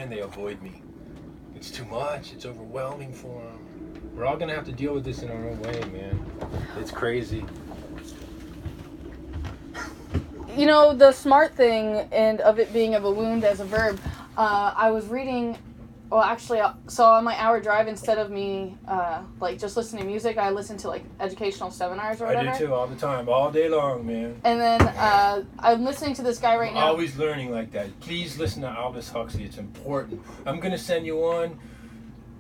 and they avoid me. It's too much. It's overwhelming for them. We're all going to have to deal with this in our own way, man. It's crazy. You know, the smart thing and of it being of a wound as a verb, I was reading, well, actually, so on my hour drive, instead of me, like, just listening to music, I listen to, like, educational seminars or whatever. I do too, all the time, all day long, man. And then I'm listening to this guy right now. Always learning like that. Please listen to Aldous Huxley. It's important. I'm going to send you one.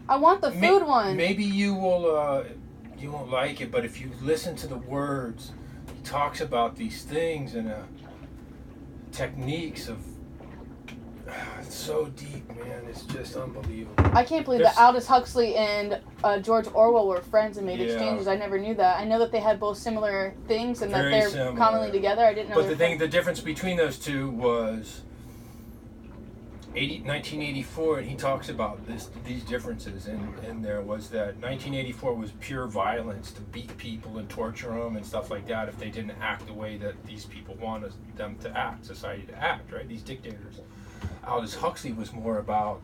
I want the food one. Maybe you won't like it, but if you listen to the words, he talks about these things and techniques of... It's so deep, man. It's just unbelievable. I can't believe that Aldous Huxley and George Orwell were friends and made exchanges. I never knew that. I know that they had both similar things and that they're commonly together. I didn't know. But the difference between those two was 1984, and he talks about these differences. And there was that 1984 was pure violence to beat people and torture them and stuff like that if they didn't act the way that these people wanted them to act, society to act, right? These dictators. Aldous Huxley was more about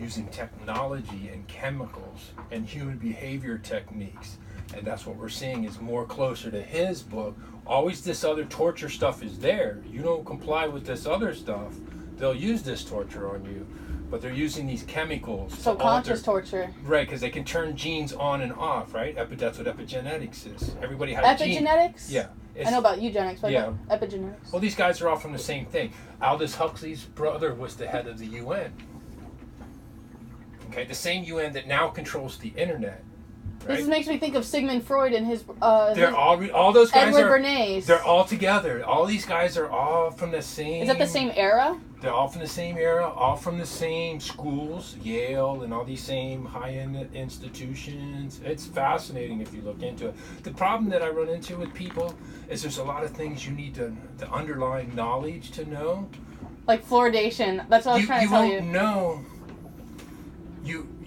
using technology and chemicals and human behavior techniques. And that's what we're seeing is more closer to his book. Always this other torture stuff is there. You don't comply with this other stuff, they'll use this torture on you. But they're using these chemicals. Subconscious torture. Right, because they can turn genes on and off, right? That's what epigenetics is. Everybody has genes. Epigenetics? Yeah. I know about eugenics, but yeah. Epigenetics. Well, these guys are all from the same thing. Aldous Huxley's brother was the head of the UN. Okay, the same UN that now controls the internet. Right? This makes me think of Sigmund Freud and his. They're all those guys Edward Bernays. They're all together. All these guys are all from the same. Is that the same era? They're all from the same era, all from the same schools, Yale, and all these same high-end institutions. It's fascinating if you look into it. The problem that I run into with people is there's a lot of things you need the underlying knowledge to know. Like fluoridation. That's what I was trying to tell you. You won't know.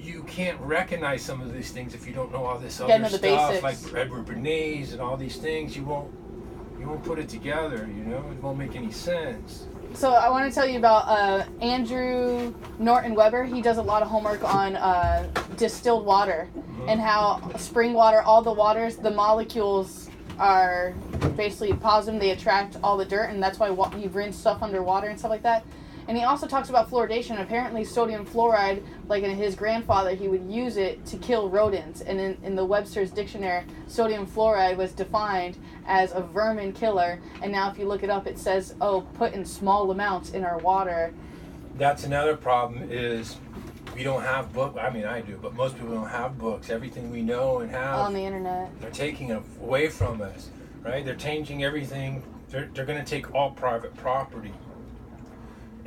You can't recognize some of these things if you don't know all this other stuff, basics. like Edward Bernays and all these things. You won't put it together. You know, it won't make any sense. So I want to tell you about Andrew Norton Weber. He does a lot of homework on distilled water and how spring water, all the waters, the molecules are basically positive. They attract all the dirt, and that's why you rinse stuff underwater and stuff like that. And he also talks about fluoridation. Apparently sodium fluoride, like in his grandfather, he would use it to kill rodents. And in the Webster's dictionary, sodium fluoride was defined as a vermin killer. And now if you look it up, it says, put in small amounts in our water. That's another problem is we don't have books. I mean, I do, but most people don't have books. Everything we know and have on the internet. They're taking it away from us, right? They're changing everything. They're going to take all private property.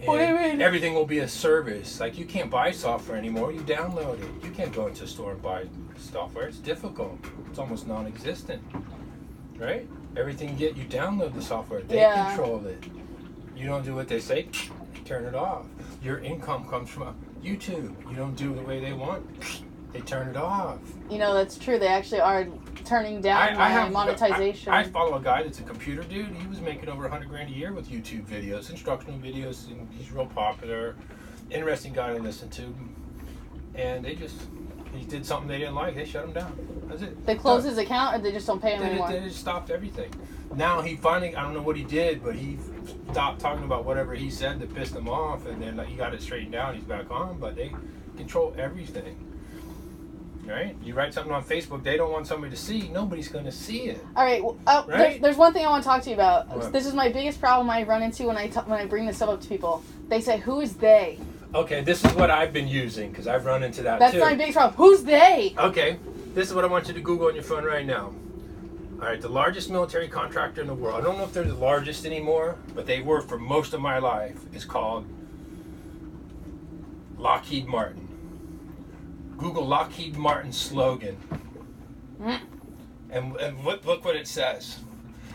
What do you mean? Everything will be a service. Like, you can't buy software anymore. You download it. You can't go into a store and buy software. It's difficult. It's almost non-existent, right? Everything you download the software. They control it. You don't do what they say, turn it off. Your income comes from YouTube. You don't do the way they want, they turn it off. You know, that's true. They actually are turning down monetization. I follow a guy that's a computer dude. He was making over $100,000 a year with YouTube videos, instructional videos, and he's real popular. Interesting guy to listen to. And he did something they didn't like. They shut him down. That's it. They closed his account, or they just don't pay him anymore? They just stopped everything. Now he finally, I don't know what he did, but he stopped talking about whatever he said that pissed him off, and then he got it straightened out. He's back on, but they control everything. Right? You write something on Facebook they don't want somebody to see, nobody's going to see it. All right. Right? There's one thing I want to talk to you about. What? This is my biggest problem I run into when I bring this stuff up to people. They say, who is they? Okay, this is what I've been using, because I've run into that That's too. my biggest problem. Who's they? Okay, this is what I want you to Google on your phone right now. All right, the largest military contractor in the world. I don't know if they're the largest anymore, but they were for most of my life. Is called Lockheed Martin. Google Lockheed Martin slogan. And look what it says.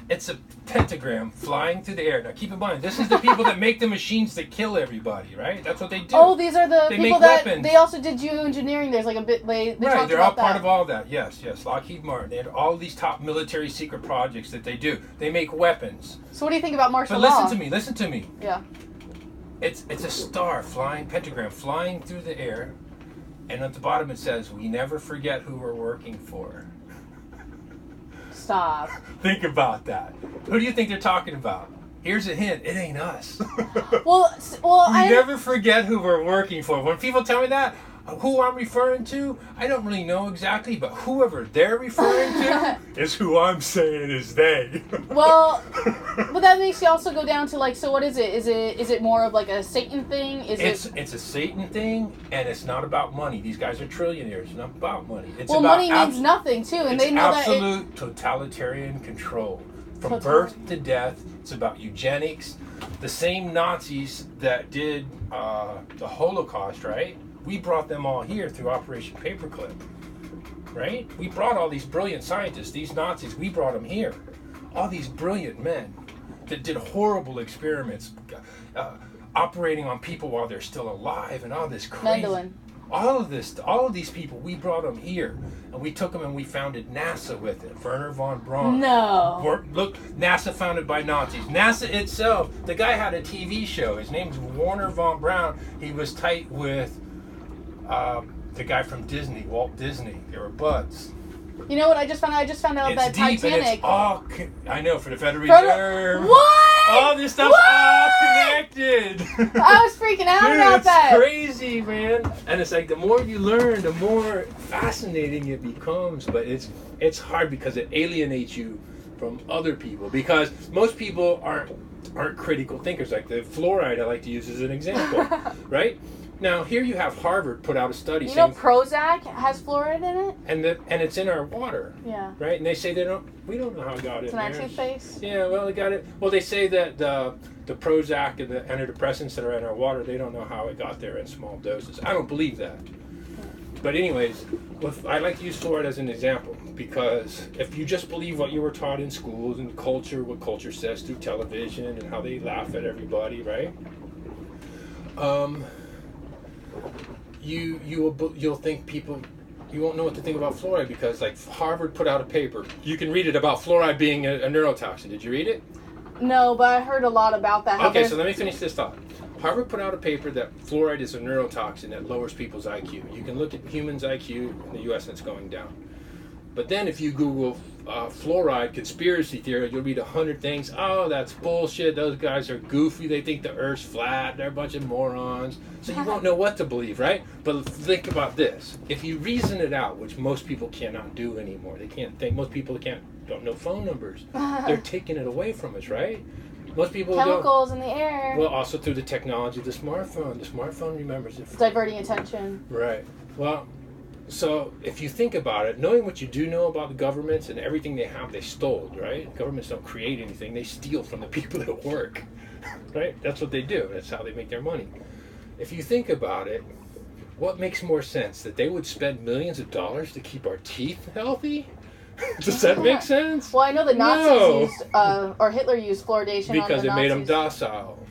It's a pentagram flying through the air. Now keep in mind, this is the people that make the machines that kill everybody, right? That's what they do. Oh, these are the they people make that weapons. They also did geoengineering. There's like a bit. They right, they're all part that. of all that. Yes. Lockheed Martin. They had all these top military secret projects that they do. They make weapons. So what do you think about martial But law? listen to me. Yeah. It's a star flying, pentagram flying through the air, and at the bottom it says, "We never forget who we're working for." Stop. Think about that. Who do you think they're talking about? Here's a hint. It ain't us. Well, We never forget who we're working for. When people tell me that, who I'm referring to, I don't really know exactly, but whoever they're referring to is who I'm saying is they. Well, but that makes you also go down to like, so what is it? Is it more of like a Satan thing? It's a Satan thing, and it's not about money. These guys are trillionaires. It's not about money. It's well, about money means nothing too, and they know that absolute totalitarian control from birth to death. It's about eugenics. The same Nazis that did the Holocaust, right? We brought them all here through Operation Paperclip, right? We brought all these brilliant scientists, these Nazis, we brought them here. All these brilliant men that did horrible experiments, operating on people while they're still alive and all this crazy. Mendelein. All of these people, we brought them here. And we took them and we founded NASA with it. Werner von Braun. No. Look, NASA founded by Nazis. NASA itself, the guy had a TV show. His name's Werner von Braun. He was tight with the guy from Disney, Walt Disney. They were buds. You know what I just found out? I just found out It's that deep Titanic. and it's all I know, for the Federal Reserve. What? All this stuff's all connected. I was freaking out Dude, about it's that. crazy, man. And it's like the more you learn, the more fascinating it becomes. But it's hard because it alienates you from other people. Because most people aren't critical thinkers. Like the fluoride I like to use as an example, right? Now here you have Harvard put out a study. You know Prozac has fluoride in it? And it's in our water. Yeah. Right? And they say we don't know how it got it's in in there. our toothpaste? Yeah, well, they got it. Well, they say that the Prozac and the antidepressants that are in our water, they don't know how it got there in small doses. I don't believe that. But anyways, I like to use fluoride as an example because if you just believe what you were taught in schools and culture, what culture says through television and how they laugh at everybody, right? You'll think people, you won't know what to think about fluoride because like Harvard put out a paper. You can read it about fluoride being a neurotoxin. Did you read it? No, but I heard a lot about that. Okay, so let me finish this thought. Harvard put out a paper that fluoride is a neurotoxin that lowers people's IQ. You can look at humans' IQ in the U.S. and it's going down. But then if you Google fluoride conspiracy theory, you'll read 100 things. Oh, that's bullshit. Those guys are goofy. They think the Earth's flat. They're a bunch of morons. So you won't know what to believe, right? But think about this. If you reason it out, which most people cannot do anymore, they can't think. Most people don't know phone numbers. They're taking it away from us, right? Most people chemicals in the air. Well, also through the technology of the smartphone. The smartphone remembers it. Diverting attention. Right. Well, so if you think about it, knowing what you do know about the governments and everything they have, they stole, right? Governments don't create anything. They steal from the people that work, right? That's what they do. That's how they make their money. If you think about it, what makes more sense? That they would spend millions of dollars to keep our teeth healthy? Does that make sense? Well, I know the Nazis used, or Hitler used fluoridation because on the it made them Nazis. docile,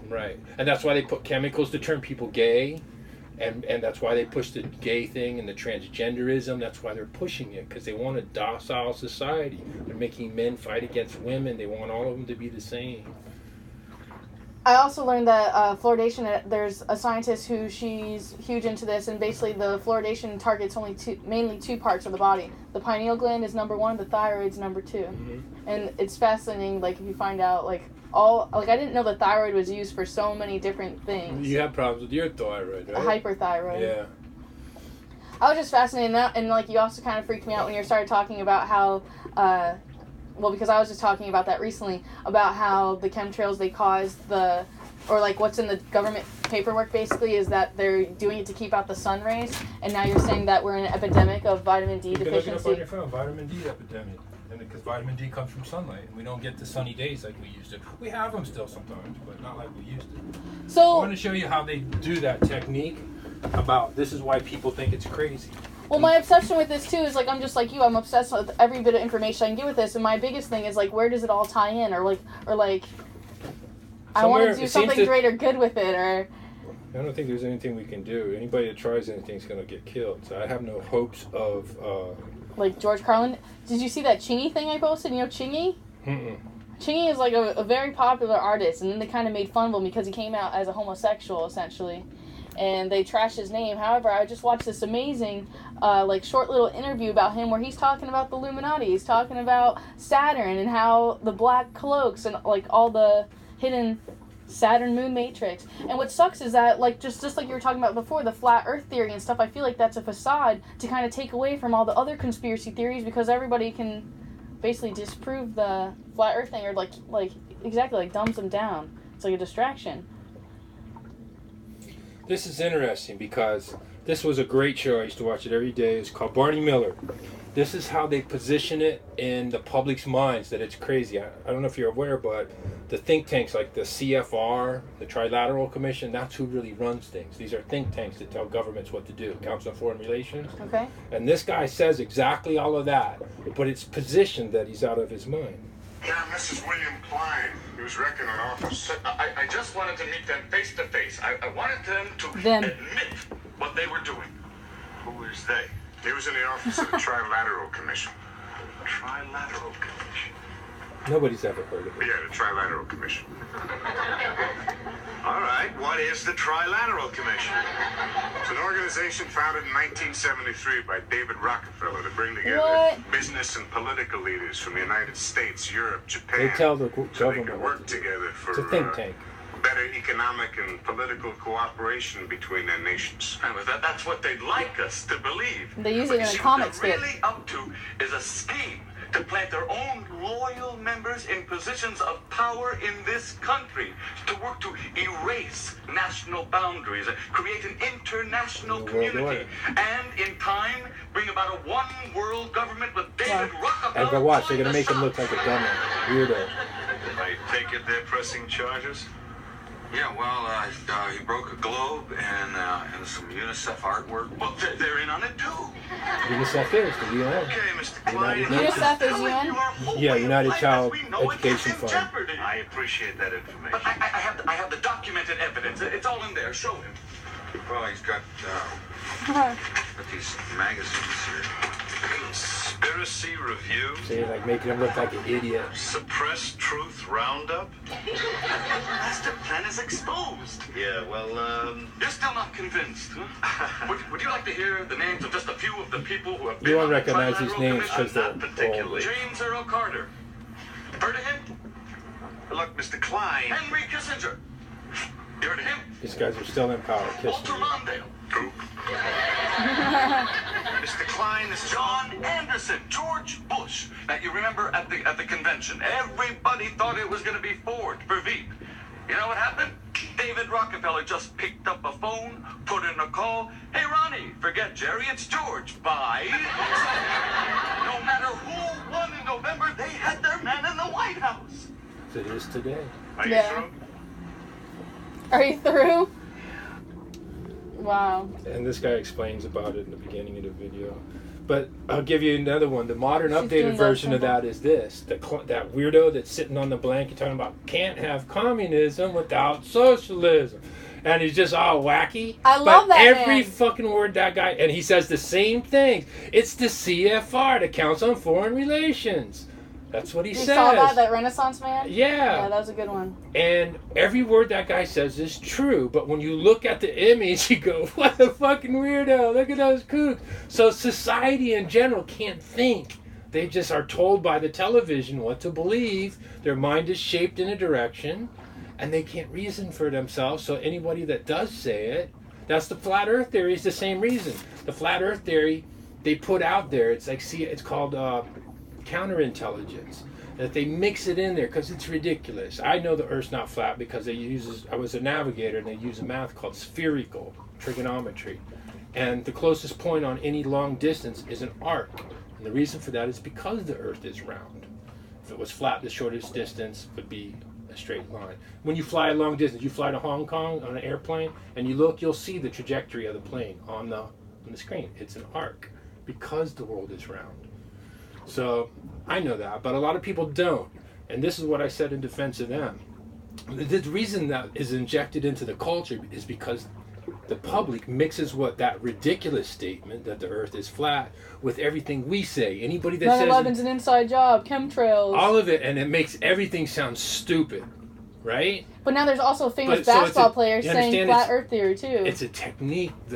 right? And that's why they put chemicals to turn people gay, and that's why they push the gay thing and the transgenderism. That's why they're pushing it, because they want a docile society. They're making men fight against women. They want all of them to be the same. I also learned that fluoridation, there's a scientist who she's huge into this, and basically the fluoridation targets mainly two parts of the body. The pineal gland is number 1, the thyroid's number 2. Mm-hmm. And it's fascinating, like, if you find out, like, I didn't know the thyroid was used for so many different things. You have problems with your thyroid, right? Hyperthyroid. Yeah. I was just fascinated, and like, you also kind of freaked me out when you started talking about how, well, because I was just talking about that recently, about how the chemtrails, they cause or like what's in the government paperwork basically is that they're doing it to keep out the sun rays, and now you're saying that we're in an epidemic of vitamin D deficiency. You can look it up on your phone, vitamin D epidemic. And because vitamin D comes from sunlight, and we don't get the sunny days like we used to. We have them still sometimes, but not like we used to. So I want to show you how they do that technique about this is why people think it's crazy. well, my obsession with this too is like, I'm just like you, I'm obsessed with every bit of information I can get with this, and my biggest thing is like, where does it all tie in, or I want to do something great or good with it, or I don't think there's anything we can do. Anybody that tries anything is going to get killed. So I have no hopes of like George Carlin. Did you see that Chingy thing I posted? You know Chingy? Mm-mm. Chingy is like a very popular artist, and then they kind of made fun of him because he came out as a homosexual, essentially. And they trashed his name. However, I just watched this amazing, like, short little interview about him where he's talking about the Illuminati. He's talking about Saturn and how the black cloaks and, like, all the hidden Saturn moon matrix. And what sucks is that, like, just like you were talking about before, the flat earth theory and stuff, I feel like that's a facade to kind of take away from all the other conspiracy theories because everybody can basically disprove the flat earth thing or, like exactly, like, dumbs them down. It's like a distraction. This is interesting because this was a great show. I used to watch it every day. It's called Barney Miller. This is how they position it in the public's minds that it's crazy. I don't know if you're aware, but the think tanks like the CFR, the Trilateral Commission, that's who really runs things. These are think tanks that tell governments what to do, Council on Foreign Relations. Okay. And this guy says exactly all of that, but it's positioned that he's out of his mind. Yeah, Mrs. William Klein. He was wrecking an office. I just wanted to meet them face to face. I wanted them to admit what they were doing. Who is they? He was in the office of the Trilateral Commission. Trilateral Commission? Nobody's ever heard of it. Yeah, the Trilateral Commission. All right, what is the Trilateral Commission? It's an organization founded in 1973 by David Rockefeller to bring together business and political leaders from the United States, Europe, Japan. They tell the so government they could work together for it's a think tank. Better economic and political cooperation between their nations. And that's what they'd like us to believe. They use it in a comic strip. What they're really up to is a scheme to plant their own loyal members in positions of power in this country, to work to erase national boundaries, create an international community, and in time bring about a one-world government with David Rockefeller. And go watch, they're gonna make him look like a dumbass, weirdo. I take it they're pressing charges? Yeah, well, he broke a globe and some UNICEF artwork. Well, they're in on it too. UNICEF is the UN. Okay, Mr. Klein. UNICEF is UN? Yeah, United Child Education Fund. I appreciate that information. But I have the documented evidence. It's all in there. Show him. Well, he's got these magazines here. Conspiracy Review. See, like making him look like an idiot. Suppressed Truth Roundup. Master plan is exposed. Yeah, well, you're still not convinced, huh? would you like to hear the names of just a few of the people who have been You won't on the recognize these Trilateral names Commission? because they're Not particularly. old. James Earl Carter. Heard of him? Look, Mr. Klein. Henry Kissinger. You heard of him? These guys are still in power. Walter Kissing. Mondale. Who? Mr. Klein, this is John Anderson, George Bush. Now, you remember at the convention, everybody thought it was going to be Ford for Veep. You know what happened? David Rockefeller just picked up a phone, put in a call. Hey, Ronnie, forget Jerry, it's George. Bye. No matter who won in November, they had their man in the White House. As it is today. Are Yeah. you through? Are you through? Wow. And this guy explains about it in the beginning of the video. But I'll give you another one. The modern She's doing updated that version of symbol. that is this. That weirdo that's sitting on the blanket talking about can't have communism without socialism. And he's just all wacky. I love that every man. fucking word that guy, and he says the same things. It's the CFR, the Council on Foreign Relations. That's what he You says. saw that Renaissance man? Yeah. Yeah, that was a good one. And every word that guy says is true, but when you look at the image, you go, what a fucking weirdo, look at those kooks. So society in general can't think. They just are told by the television what to believe. Their mind is shaped in a direction, and they can't reason for themselves. So anybody that does say it, that's the flat earth theory, is the same reason. The flat earth theory, they put out there, it's like, see, it's called counterintelligence, that they mix it in there because it's ridiculous. I know the Earth's not flat because I was a navigator and they use a math called spherical trigonometry, and the closest point on any long distance is an arc, and the reason for that is because the Earth is round. If it was flat, the shortest distance would be a straight line. When you fly a long distance, you fly to Hong Kong on an airplane and you look, you'll see the trajectory of the plane on the screen. It's an arc because the world is round. So I know that, but a lot of people don't. And this is what I said in defense of them. The reason that is injected into the culture is because the public mixes what that ridiculous statement that the Earth is flat with everything we say. Anybody that 9/11's says an inside job, chemtrails. all of it, and it makes everything sound stupid, right? But now there's also famous But- so it's basketball a- players you saying understand flat it's- Earth theory too. It's a technique, though.